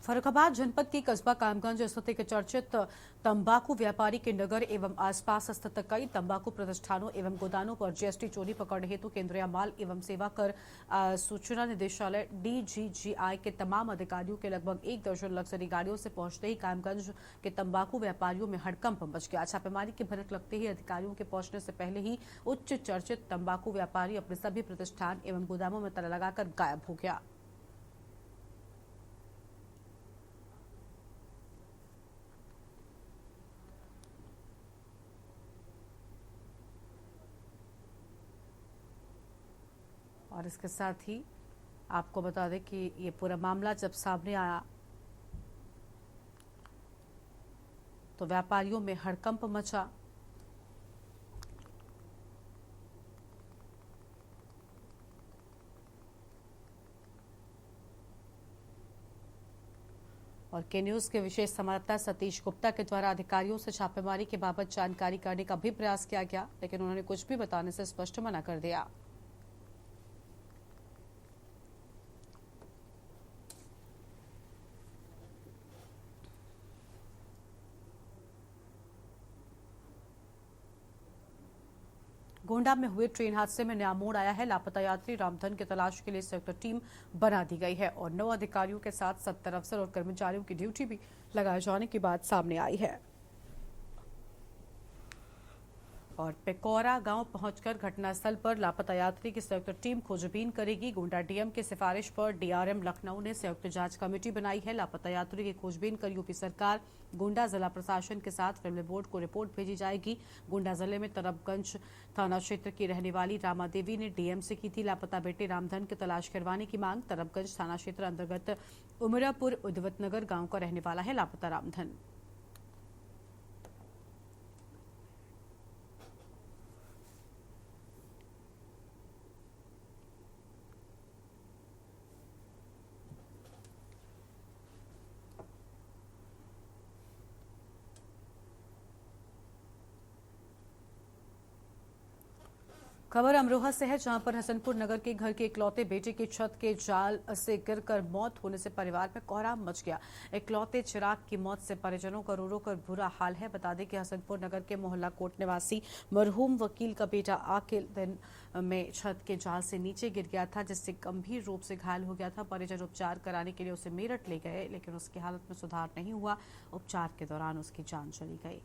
फर्रुखाबाद जनपद के कस्बा कामगंज स्थित के चर्चित तंबाकू व्यापारी के नगर एवं आसपास स्थित कई तंबाकू प्रतिष्ठानों एवं गोदामों पर जीएसटी चोरी पकड़ने हेतु केंद्रीय माल एवं सेवा कर सूचना निदेशालय डीजीजीआई के तमाम अधिकारियों के लगभग 1 दर्जन लग्जरी गाड़ियों से पहुंचते ही कामगंज के तंबाकू व्यापारियों में हड़कंप मच गया। छापेमारी की भनक लगते ही अधिकारियों के पहुंचने से पहले ही उच्च चर्चित तंबाकू व्यापारी अपने सभी प्रतिष्ठान एवं गोदामों में ताला लगाकर गायब हो गया। और इसके साथ ही आपको बता दें कि ये पूरा मामला जब सामने आया तो व्यापारियों में हड़कंप मचा। और के न्यूज के विशेष संवाददाता सतीश गुप्ता के द्वारा अधिकारियों से छापेमारी के बाबत जानकारी करने का भी प्रयास किया गया, लेकिन उन्होंने कुछ भी बताने से स्पष्ट मना कर दिया। गोंडा में हुए ट्रेन हादसे में नया मोड़ आया है। लापता यात्री रामधन की तलाश के लिए संयुक्त टीम बना दी गई है और 9 अधिकारियों के साथ 70 अफसर और कर्मचारियों की ड्यूटी भी लगाए जाने की बात सामने आई है। और पेकोरा गांव पहुंचकर घटनास्थल पर लापता यात्री की संयुक्त टीम खोजबीन करेगी। गोंडा डीएम की सिफारिश पर डीआरएम लखनऊ ने संयुक्त जांच कमेटी बनाई है। लापता यात्री की खोजबीन कर यूपी सरकार, गोंडा जिला प्रशासन के साथ रेलवे बोर्ड को रिपोर्ट भेजी जाएगी। गोंडा जिले में तरबगंज थाना क्षेत्र की रहने वाली रामा देवी ने डीएम से की थी लापता बेटे रामधन की तलाश करवाने की मांग। तरबगंज थाना क्षेत्र अंतर्गत उमरापुर उद्वत नगर गांव का रहने वाला है लापता रामधन। खबर अमरोहा से है, जहां पर हसनपुर नगर के घर के इकलौते बेटे की छत के जाल से गिरकर मौत होने से परिवार में कोहराम मच गया। इकलौते चिराग की मौत से परिजनों का रो रो कर बुरा हाल है। बता दें कि हसनपुर नगर के मोहल्ला कोट निवासी मरहूम वकील का बेटा आकिल दिन में छत के जाल से नीचे गिर गया था, जिससे गंभीर रूप से घायल हो गया था। परिजन उपचार कराने के लिए उसे मेरठ ले गए, लेकिन उसकी हालत में सुधार नहीं हुआ। उपचार के दौरान उसकी जान चली गई।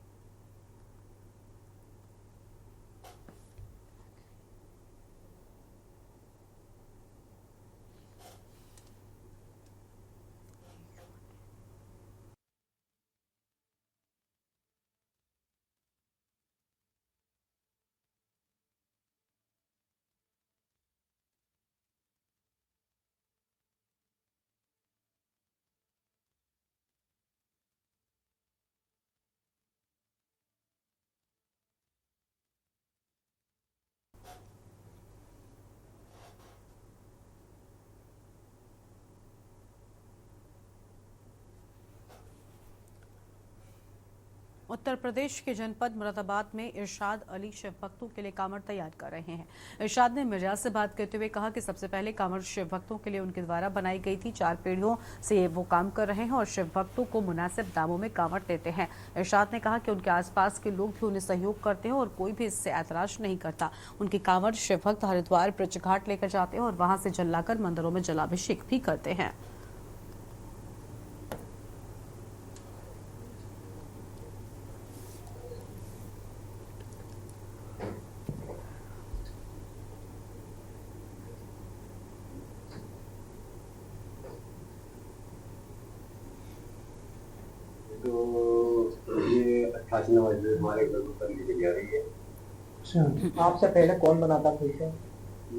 उत्तर प्रदेश के जनपद मुरादाबाद में इरशाद अली शिव भक्तों के लिए कांवड़ तैयार कर रहे हैं। इरशाद ने मीडिया से बात करते हुए कहा कि सबसे पहले कांवड़ शिव भक्तों के लिए उनके द्वारा बनाई गई थी। 4 पीढ़ियों से वो काम कर रहे हैं और शिव भक्तों को मुनासिब दामों में कांवड़ देते हैं। इरशाद ने कहा कि उनके आसपास के लोग भी उन्हें सहयोग करते हैं और कोई भी इससे ऐतराज नहीं करता। उनकी कांवड़ शिव भक्त हरिद्वार ब्रज घाट लेकर जाते हैं और वहां से जल लाकर मंदिरों में जलाभिषेक भी करते हैं। तो ये 88 नंबर हमारे घर पर लेके जा रही है। अच्छा, आपसे पहले कौन बनाता था इसे?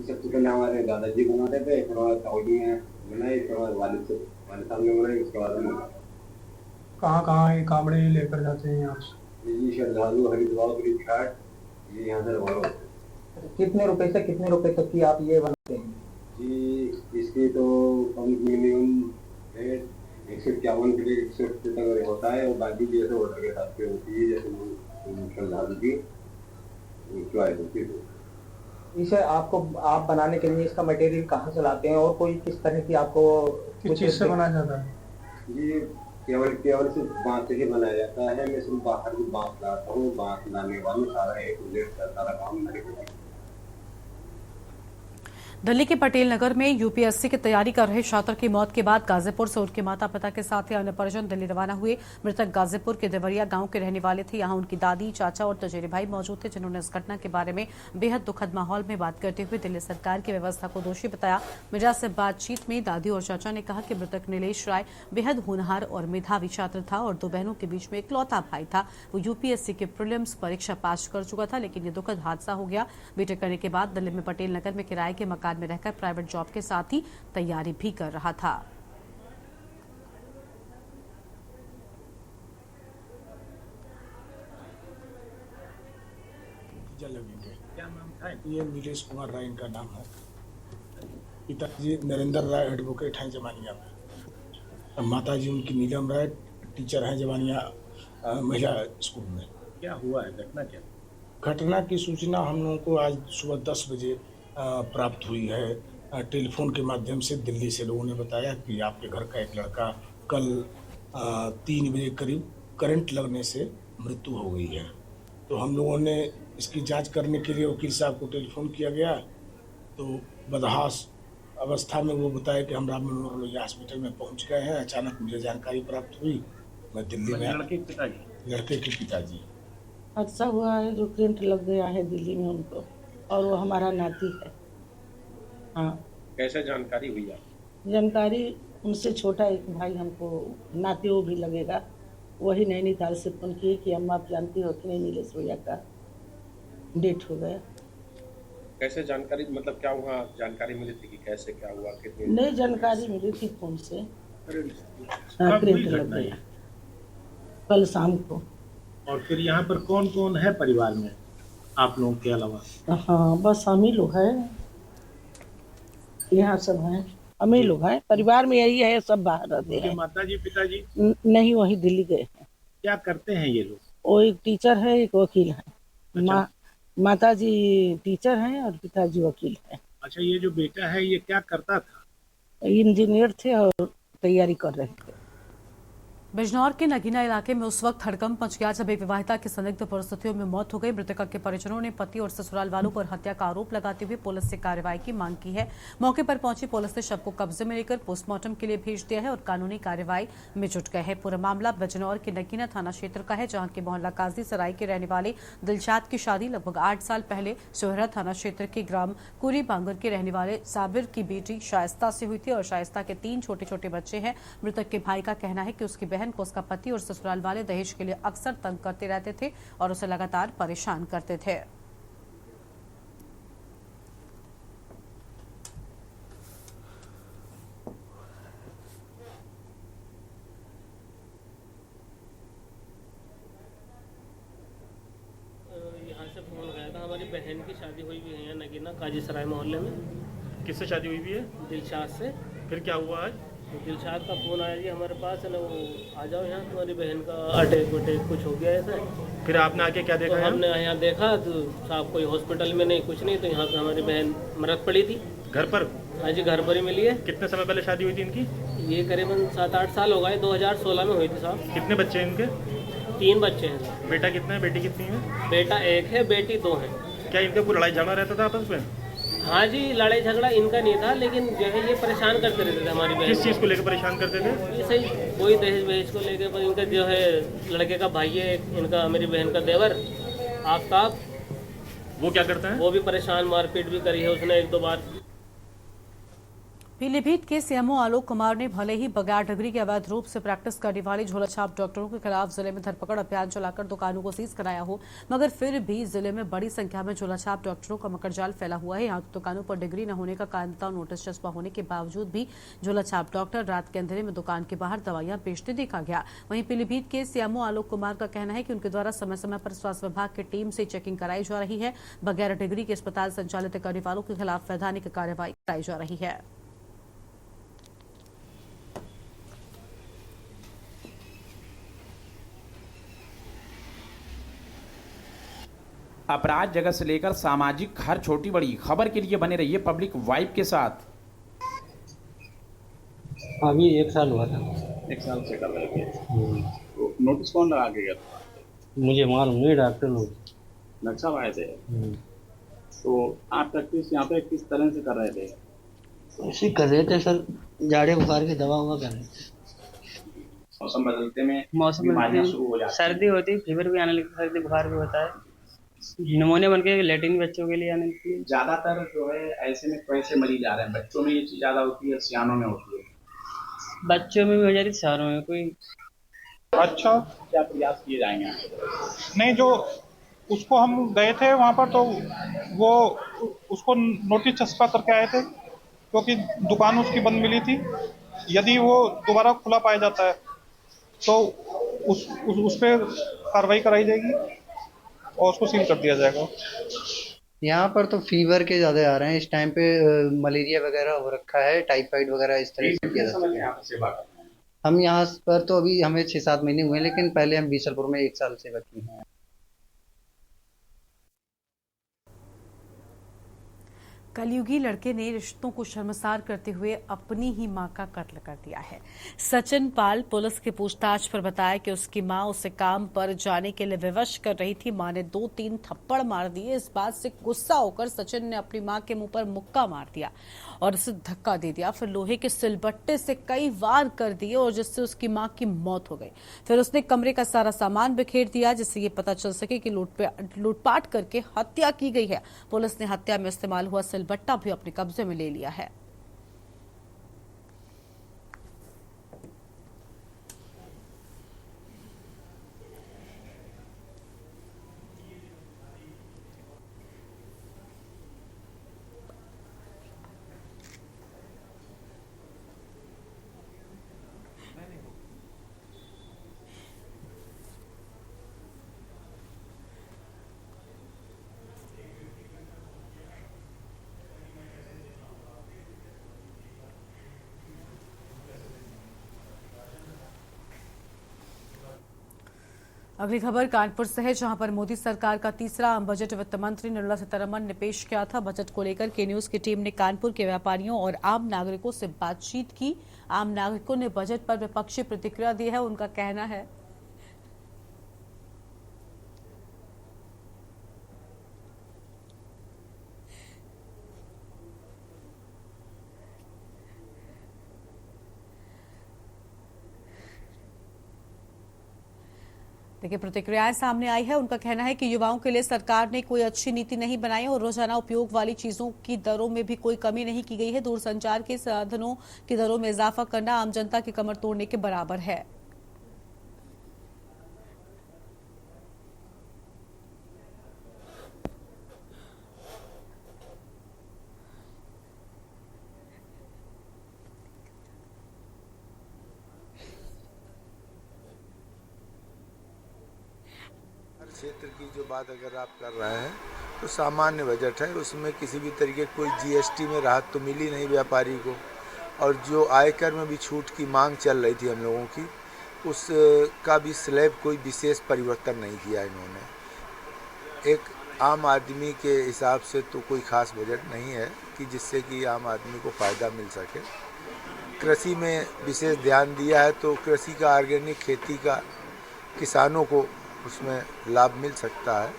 सबसे पहले हमारे दादाजी बनाते थे, फिर हमारे ताऊजी ने बनाई, फिर हमारे वालिद साहब ने बनाई, उसके बाद हम कहाँ ये कावड़े लेकर जाते हैं यहाँ से? जी श्रद्धालु हरिद्वार ब्रिज घाट, ये यहाँ से रवाना। कितने रुपए से कितने रुपए तक की आप ये बनाते हैं? जी इसकी तो मिनिमम 151 से 180 तक होता है, और बाकी जैसे ऑर्डर के हिसाब से होती है, जैसे श्रद्धालु की चॉइस होती है। इसे आप बनाने के लिए इसका मटेरियल कहाँ से लाते हैं और कोई किस तरह की आपको किस चीज से बनाया जाता है? जी केवल सिर्फ बांस से ही बनाया जाता है। मैं सिर्फ बाहर भी बांस लाता हूँ, बांस लाने वाले सारा सारा काम मेरे को। दिल्ली के पटेल नगर में यूपीएससी की तैयारी कर रहे छात्र की मौत के बाद गाजीपुर से उनके माता पिता के साथ ही अन्य परिजन दिल्ली रवाना हुए। मृतक गाजीपुर के देवरिया गांव के रहने वाले थे। यहां उनकी दादी, चाचा और चचेरे भाई मौजूद थे, जिन्होंने इस घटना के बारे में बेहद दुखद माहौल में बात करते हुए दिल्ली सरकार की व्यवस्था को दोषी बताया। मीडिया से बातचीत में दादी और चाचा ने कहा कि मृतक नीलेश राय बेहद होनहार और मेधावी छात्र था और 2 बहनों के बीच में इकलौता भाई था। वो यूपीएससी के प्रीलिम्स परीक्षा पास कर चुका था, लेकिन ये दुखद हादसा हो गया। बीटेक करने के बाद दिल्ली में पटेल नगर में किराए के मकान में रहकर प्राइवेट जॉब के साथ ही तैयारी भी कर रहा था। क्या नाम था? ये नीलेश कुमार राय इनका नाम है। पिताजी नरेंद्र राय एडवोकेट हैं जवानिया में। माताजी उनकी नीलम राय टीचर हैं जवानिया महिला स्कूल में। क्या हुआ है? घटना क्या? घटना की सूचना हम लोगों को आज सुबह 10 बजे प्राप्त हुई है। टेलीफोन के माध्यम से दिल्ली से लोगों ने बताया कि आपके घर का एक लड़का कल 3 बजे करीब करंट लगने से मृत्यु हो गई है। तो हम लोगों ने इसकी जांच करने के लिए वकील साहब को टेलीफोन किया गया, तो बदहास अवस्था में वो बताया कि हम राम मनोहर लोहिया हॉस्पिटल में पहुंच गए हैं। अचानक मुझे जानकारी प्राप्त हुई, मैं दिल्ली में। लड़के के पिताजी हादसा हुआ है, जो करंट लग गया है दिल्ली में उनको, और वो हमारा नाती है। हाँ। कैसे जानकारी हुई आप? जानकारी उनसे छोटा एक भाई हमको नाती वो भी लगेगा, वही नैनीताल से फोन किए कि अम्मा आप जानती हो कि नहीं नीलेश भैया का डेथ हो गया। कैसे जानकारी, मतलब क्या हुआ? जानकारी मिली थी कि कैसे क्या हुआ? कितनी नहीं जानकारी मिली थी फोन से। कब हुई घटना ये? कल शाम को। और फिर यहाँ पर कौन कौन है परिवार में आप लोगों के अलावा? हाँ बस हम ही लोग हैं, यहाँ सब हैं, हम ही लोग हैं। परिवार में यही है, सब बाहर रहते हैं। माताजी पिताजी नहीं, वही दिल्ली गए हैं। क्या करते हैं ये लोग? वो एक टीचर है, एक वकील है। अच्छा। माताजी टीचर हैं और पिताजी वकील हैं। अच्छा, ये जो बेटा है ये क्या करता था? इंजीनियर थे और तैयारी कर रहे थे। बिजनौर के नगीना इलाके में उस वक्त हड़कंप मच गया जब एक विवाहिता की संदिग्ध परिस्थितियों में मौत हो गई। मृतका के परिजनों ने पति और ससुराल वालों पर हत्या का आरोप लगाते हुए पुलिस से कार्रवाई की मांग की है। मौके पर पहुंची पुलिस ने शव को कब्जे में लेकर पोस्टमार्टम के लिए भेज दिया है और कानूनी कार्रवाई में जुट गए हैं। पूरा मामला बिजनौर के नगीना थाना क्षेत्र का है, जहां के मोहल्ला काजी सराय के रहने वाले दिलशाद की शादी लगभग 8 साल पहले सोहरा थाना क्षेत्र के ग्राम कुरी बांगर के रहने वाले साबिर की बेटी शाइस्ता से हुई थी और शाइस्ता के 3 छोटे छोटे बच्चे हैं। मृतक के भाई का कहना है कि उसकी बहन को उसका पति और ससुराल वाले दहेज के लिए अक्सर तंग करते रहते थे और उसे लगातार परेशान करते थे। यहाँ से फोन गया था, हमारी बहन की शादी हुई हुई है नगीना काजी सराय मोहल्ले में। किससे शादी हुई भी है? दिलशाद से। फिर क्या हुआ आज? तो दिलशाद का फ़ोन आया जी हमारे पास है ना, वो आ जाओ यहाँ, तुम्हारी बहन का अटैक वटैक कुछ हो गया ऐसा। फिर आपने आके क्या देखा? तो हमने यहाँ देखा तो साहब कोई हॉस्पिटल में नहीं, कुछ नहीं, तो यहाँ पे हमारी बहन मरत पड़ी थी। घर पर? हाँ जी, घर पर ही मिली है। कितने समय पहले शादी हुई थी इनकी? ये करीबन 7-8 साल हो गए, 2016 में हुई थी साहब। कितने बच्चे हैं इनके? 3 बच्चे हैं। बेटा कितना है, बेटी कितनी है? बेटा 1 है, बेटी 2 है। क्या इनका कोई लड़ाई झगड़ा रहता था आपस में? हाँ जी, लड़ाई झगड़ा इनका नहीं था, लेकिन जो है ये परेशान करते रहते थे हमारी बहन। किस चीज़ को लेकर परेशान करते थे? ये सही वही दहेज वहेज को लेकर, पर इनका जो है लड़के का भाई है इनका, मेरी बहन का देवर आफ्ताब, वो क्या करता है? वो भी परेशान, मारपीट भी करी है उसने 1-2 बार। पीलीभीत के सीएमओ आलोक कुमार ने भले ही बगैर डिग्री के अवैध रूप से प्रैक्टिस करने वाले झोलाछाप डॉक्टरों के खिलाफ जिले में धरपकड़ अभियान चलाकर दुकानों को सीज कराया हो, मगर फिर भी जिले में बड़ी संख्या में झोलाछाप डॉक्टरों का मकड़जाल फैला हुआ है। यहाँ की दुकानों पर डिग्री न होने का कारण बताओ नोटिस चस्पा होने के बावजूद भी झोलाछाप डॉक्टर रात के अंधेरे में दुकान के बाहर दवाइयां बेचते देखा गया। वहीं पीलीभीत के सीएमओ आलोक कुमार का कहना है कि उनके द्वारा समय समय पर स्वास्थ्य विभाग की टीम से चेकिंग कराई जा रही है। बगैर डिग्री के अस्पताल संचालित करने वालों के खिलाफ वैधानिक कार्रवाई कराई जा रही है। अपराध जगत से लेकर सामाजिक हर छोटी बड़ी खबर के लिए बने रहिए पब्लिक वाइब के साथ। अभी 1 साल हुआ था। 1 साल से कर रहे थे। तो नोटिस कौन लगा के गया था? मुझे मालूम नहीं, डॉक्टर लोग। डॉक्टर साहब आए थे। तो आप प्रैक्टिस यहाँ पे किस तरह से कर रहे थे? ऐसे कर रहे थे सर, जाड़े बुखार की दवा हुआ कर रहे थे। मौसम बदलते में मौसम बीमारियां शुरू हो जाती है। सर्दी होती है, फीवर भी आने लगती है, सर्दी बुखार भी होता है, निमोनिया बन के लेटिन बच्चों के लिए आने लगती है। ज्यादातर जो है ऐसे में कैसे मरीज आ रहे हैं? बच्चों में ये चीज ज्यादा होती है, सियानों में होती है? बच्चों में भी हो जाती है, शहरों में कोई। अच्छा, क्या प्रयास किए जाएंगे? नहीं, जो उसको हम गए थे वहाँ पर तो वो उसको नोटिस चस्पा करके आए थे, क्योंकि दुकान उसकी बंद मिली थी। यदि वो दोबारा खुला पाया जाता है तो उस पर कार्रवाई कराई जाएगी और उसको सील कर दिया जाएगा। यहाँ पर तो फीवर के ज़्यादा आ रहे हैं इस टाइम पे, मलेरिया वगैरह हो रखा है, टाइफाइड वगैरह इस तरह से किया जाता है। हम यहाँ पर तो अभी हमें 6-7 महीने हुए, लेकिन पहले हम बीसलपुर में 1 साल सेवा की है। कलयुगी लड़के ने रिश्तों को शर्मसार करते हुए अपनी ही मां का कत्ल कर दिया है। सचिन पाल पुलिस की पूछताछ पर बताया कि उसकी मां उसे काम पर जाने के लिए विवश कर रही थी। मां ने 2-3 थप्पड़ मार दिए। इस बात से गुस्सा होकर सचिन ने अपनी मां के मुंह पर मुक्का मार दिया और उसे धक्का दे दिया। फिर लोहे के सिलबट्टे से कई वार कर दिए और जिससे उसकी मां की मौत हो गई। फिर उसने कमरे का सारा सामान बिखेर दिया, जिससे ये पता चल सके कि लूटपाट करके हत्या की गई है। पुलिस ने हत्या में इस्तेमाल हुआ सिलबट्टा भी अपने कब्जे में ले लिया है। अगली खबर कानपुर से है, जहां पर मोदी सरकार का तीसरा आम बजट वित्त मंत्री निर्मला सीतारमण ने पेश किया था। बजट को लेकर के न्यूज की टीम ने कानपुर के व्यापारियों और आम नागरिकों से बातचीत की। आम नागरिकों ने बजट पर विपक्षी प्रतिक्रिया दी है। उनका कहना है देखिए प्रतिक्रियाएं सामने आई है। उनका कहना है कि युवाओं के लिए सरकार ने कोई अच्छी नीति नहीं बनाई और रोजाना उपयोग वाली चीजों की दरों में भी कोई कमी नहीं की गई है। दूरसंचार के साधनों की दरों में इजाफा करना आम जनता की कमर तोड़ने के बराबर है। क्षेत्र की जो बात अगर आप कर रहे हैं तो सामान्य बजट है, उसमें किसी भी तरीके कोई जीएसटी में राहत तो मिली नहीं व्यापारी को, और जो आयकर में भी छूट की मांग चल रही थी हम लोगों की, उसका भी स्लैब कोई विशेष परिवर्तन नहीं किया इन्होंने। एक आम आदमी के हिसाब से तो कोई खास बजट नहीं है कि जिससे कि आम आदमी को फ़ायदा मिल सके। कृषि में विशेष ध्यान दिया है तो कृषि का, ऑर्गेनिक खेती का किसानों को उसमें लाभ मिल सकता है।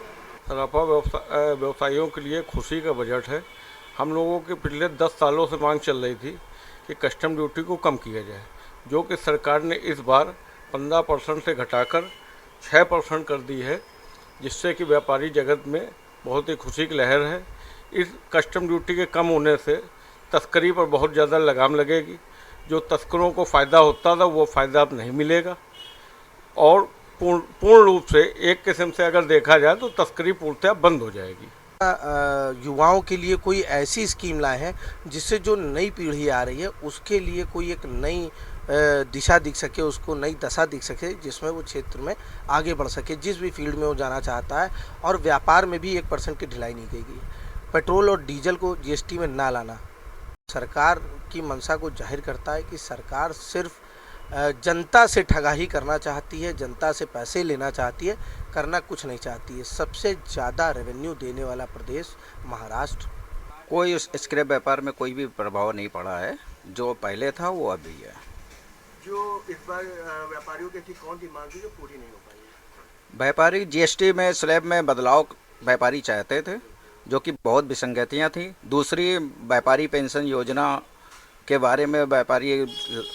सराफा व्यवसायियों के लिए खुशी का बजट है। हम लोगों के पिछले 10 सालों से मांग चल रही थी कि कस्टम ड्यूटी को कम किया जाए, जो कि सरकार ने इस बार 15% से घटाकर 6% कर दी है, जिससे कि व्यापारी जगत में बहुत ही खुशी की लहर है। इस कस्टम ड्यूटी के कम होने से तस्करी पर बहुत ज़्यादा लगाम लगेगी। जो तस्करों को फ़ायदा होता था वो फ़ायदा अब नहीं मिलेगा, और पूर्ण रूप से एक किस्म से अगर देखा जाए तो तस्करी पूर्णतः बंद हो जाएगी। युवाओं के लिए कोई ऐसी स्कीम लाए हैं जिससे जो नई पीढ़ी आ रही है उसके लिए कोई एक नई दिशा दिख सके, उसको नई दशा दिख सके, जिसमें वो क्षेत्र में आगे बढ़ सके, जिस भी फील्ड में वो जाना चाहता है। और व्यापार में भी 1% की ढिलाई नहीं की गई। पेट्रोल और डीजल को जीएसटी में ना लाना सरकार की मंशा को जाहिर करता है कि सरकार सिर्फ जनता से ठगाही करना चाहती है, जनता से पैसे लेना चाहती है, करना कुछ नहीं चाहती है। सबसे ज़्यादा रेवेन्यू देने वाला प्रदेश महाराष्ट्र। कोई उस स्क्रैप व्यापार में कोई भी प्रभाव नहीं पड़ा है, जो पहले था वो अभी है। जो इस बार व्यापारियों की कौन सी मांग थी जो पूरी नहीं हो पाई? व्यापारी जीएसटी में स्लैब में बदलाव व्यापारी चाहते थे, जो कि बहुत विसंगतियाँ थी। दूसरी, व्यापारी पेंशन योजना के बारे में व्यापारी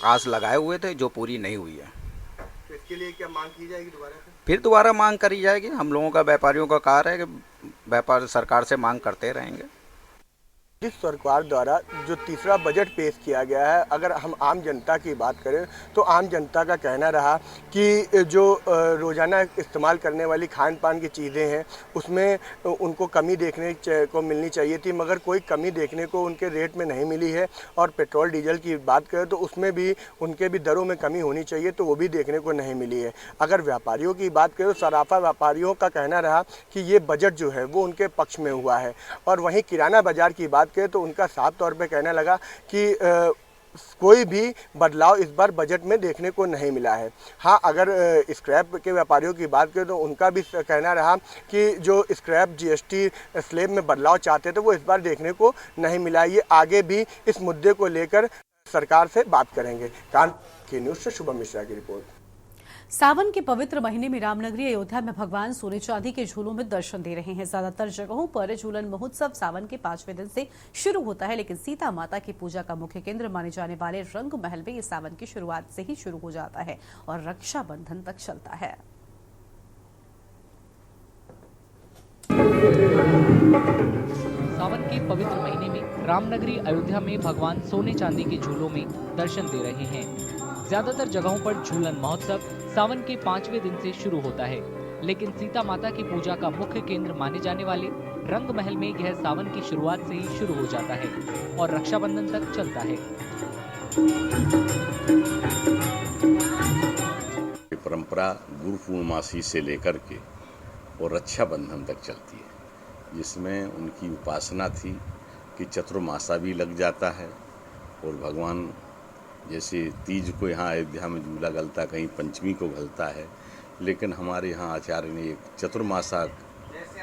आस लगाए हुए थे, जो पूरी नहीं हुई है। तो इसके लिए क्या मांग की जाएगी दोबारा से? फिर दोबारा मांग करी जाएगी। हम लोगों का, व्यापारियों का कार्य है कि व्यापार सरकार से मांग करते रहेंगे। इस सरकार द्वारा जो तीसरा बजट पेश किया गया है, अगर हम आम जनता की बात करें तो आम जनता का कहना रहा कि जो रोज़ाना इस्तेमाल करने वाली खान पान की चीज़ें हैं उसमें उनको कमी देखने को मिलनी चाहिए थी, मगर कोई कमी देखने को उनके रेट में नहीं मिली है। और पेट्रोल डीजल की बात करें तो उसमें भी उनके भी दरों में कमी होनी चाहिए, तो वो भी देखने को नहीं मिली है। अगर व्यापारियों की बात करें तो सराफा व्यापारियों का कहना रहा कि ये बजट जो है वो उनके पक्ष में हुआ है। और वहीं किराना बाज़ार की बात करें तो उनका साफ तौर पे कहना लगा कि कोई भी बदलाव इस बार बजट में देखने को नहीं मिला है। हाँ, अगर स्क्रैप के व्यापारियों की बात करें तो उनका भी कहना रहा कि जो स्क्रैप जीएसटी स्लैब में बदलाव चाहते थे वो इस बार देखने को नहीं मिला। ये आगे भी इस मुद्दे को लेकर सरकार से बात करेंगे। कानपुर की न्यूज़ से शुभम मिश्रा की रिपोर्ट। सावन के पवित्र महीने में रामनगरी अयोध्या में भगवान सोने चांदी के झूलों में दर्शन दे रहे हैं। ज्यादातर जगहों पर झूलन महोत्सव सावन के 5वें दिन से शुरू होता है, लेकिन सीता माता की पूजा का मुख्य केंद्र माने जाने वाले रंग महल में ये सावन की शुरुआत से ही शुरू हो जाता है और रक्षाबंधन तक चलता है। सावन के पवित्र महीने में रामनगरी अयोध्या में भगवान सोने चांदी के झूलों में दर्शन दे रहे हैं। ज्यादातर जगहों पर झूलन महोत्सव सावन के 5वें दिन से शुरू होता है, लेकिन सीता माता की पूजा का मुख्य केंद्र माने जाने वाले रंग महल में यह सावन की शुरुआत से ही शुरू हो जाता है और रक्षाबंधन तक चलता है। परंपरा गुरु पूर्णमासी से लेकर के और रक्षाबंधन तक चलती है, जिसमें उनकी उपासना थी कि चतुर्मासा भी लग जाता है। और भगवान जैसे तीज को यहाँ अयोध्या में झूला गलता, कहीं पंचमी को गलता है, लेकिन हमारे यहाँ आचार्य ने एक चतुर्मासा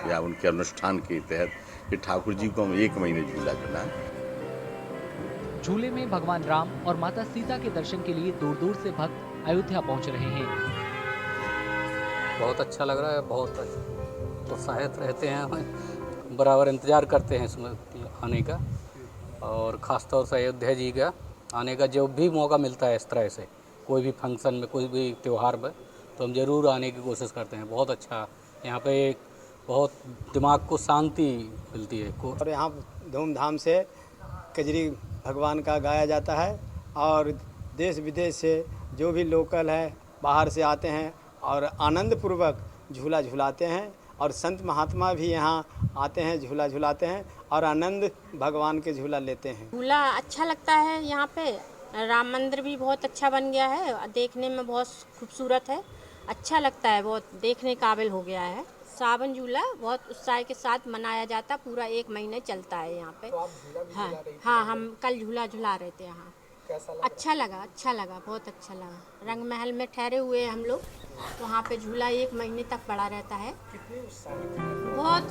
या उनके अनुष्ठान के तहत कि ठाकुर जी को हम 1 महीने झूला झूला। झूले में भगवान राम और माता सीता के दर्शन के लिए दूर दूर से भक्त अयोध्या पहुंच रहे हैं। बहुत अच्छा लग रहा है, बहुत उत्साहित रहते हैं, हमें बराबर इंतजार करते हैं इसमें आने का। और ख़ासतौर से अयोध्या जी का आने का जो भी मौका मिलता है, इस तरह से कोई भी फंक्शन में, कोई भी त्यौहार में, तो हम ज़रूर आने की कोशिश करते हैं। बहुत अच्छा यहाँ पे बहुत दिमाग को शांति मिलती है। और यहाँ धूमधाम से कजरी भगवान का गाया जाता है और देश विदेश से जो भी लोकल है बाहर से आते हैं और आनंदपूर्वक झूला झुलाते हैं। और संत महात्मा भी यहाँ आते हैं, झूला झुलाते हैं और आनंद भगवान के झूला लेते हैं। झूला अच्छा लगता है। यहाँ पे राम मंदिर भी बहुत अच्छा बन गया है, देखने में बहुत खूबसूरत है, अच्छा लगता है, बहुत देखने काबिल हो गया है। सावन झूला बहुत उत्साह के साथ मनाया जाता, पूरा 1 महीने चलता है यहाँ पे। हाँ, हम कल झूला झुला रहे थे यहाँ। कैसा लगा? अच्छा लगा, बहुत अच्छा लगा। रंग महल में ठहरे हुए हैं हम लोग, वहाँ पे झूला 1 महीने तक पड़ा रहता है। कितनी उत्साहित?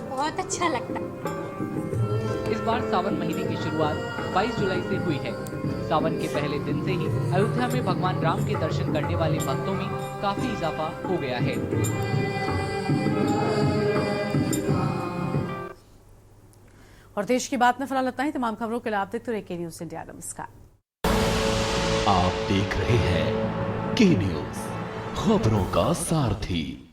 बहुत अच्छा लगता है। इस बार सावन महीने की शुरुआत 22 जुलाई से हुई है। सावन के पहले दिन से ही अयोध्या में भगवान राम के दर्शन करने वाले भक्तों में काफी इजाफा हो गया है। और देश की बात में फिलहाल इतना ही। तमाम खबरों के लिए आप देखते रहिए के न्यूज़ इंडिया। नमस्कार। आप देख रहे हैं के न्यूज़, खबरों का सारथी।